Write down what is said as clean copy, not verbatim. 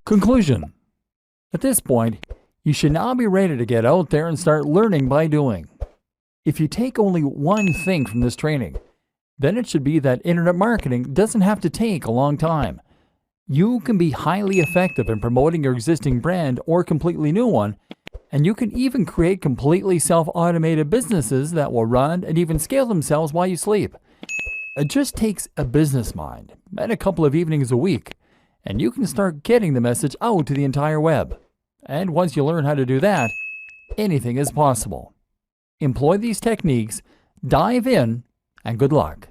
Conclusion. At this point, you should now be ready to get out there and start learning by doing. If you take only one thing from this training, then it should be that internet marketing doesn't have to take a long time. You can be highly effective in promoting your existing brand or completely new one, and you can even create completely self-automated businesses that will run and even scale themselves while you sleep. It just takes a business mind and a couple of evenings a week, and you can start getting the message out to the entire web. And once you learn how to do that, anything is possible. Employ these techniques, dive in, and good luck.